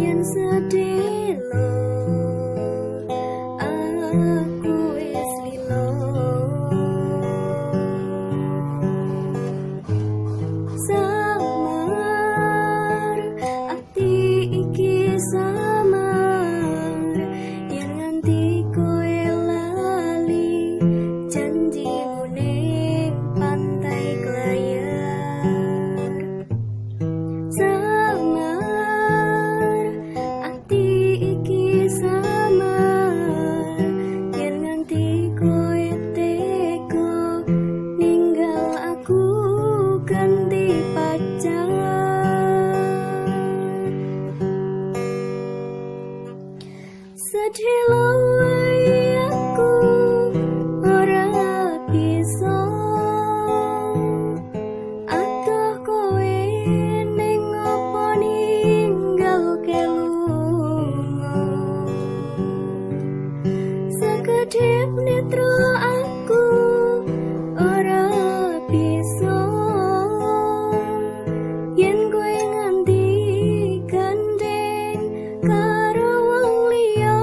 Senadyan sedih lo, aku wis lilo. Samar ati iki samar, yen nganti kowe lali janjimu ning pantai Klayar. Samar ati iki samar, yen nganti kowe tega ninggal aku ganti pacar. Sedih loe aku ora bisa atuh kowe ning apa ninggal kelungo. Sekedhip netra aku ora bisa yen kowe nganti gandeng karo wong liya.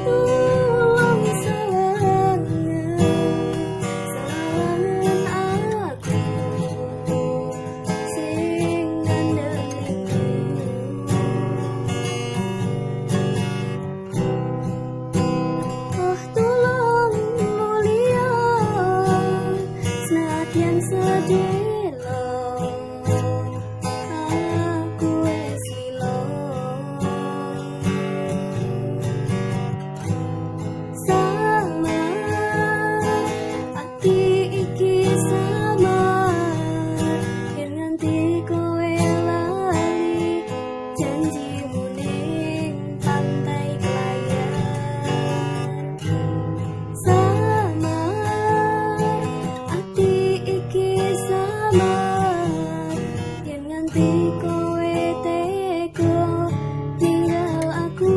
Tulung sawangan aku sing ngandeliku. Oh tulung mulia, senadyan sedih lo, aku wis lilo. Samar ati iki samar, yen nganti kowe lali janjimu ning pantai Klayar. Samar ati iki samar, yen nganti kowe tega ninggal aku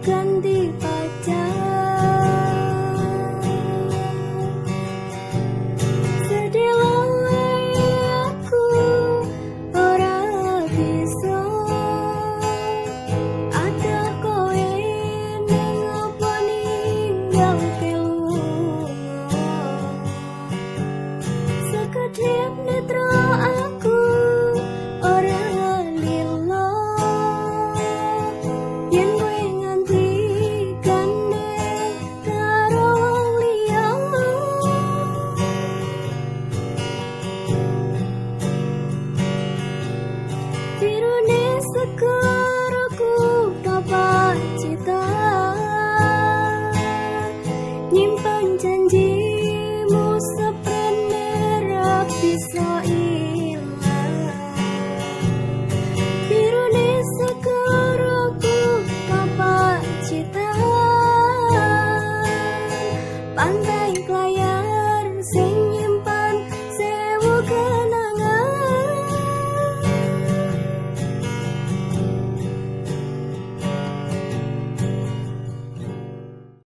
ganti pacar. Sedih loe aku ora bisa ada kowe ning apa ninggal kelungo. Sekedhip netra aku ora lilo yen kowe nganti gandeng karo wong liya. Birune segaraku dapat cita, nyimpen janjimu seprene ra bisa ilang. Birune segaraku dapat cita, pantai Klayar sing nyimpen sewu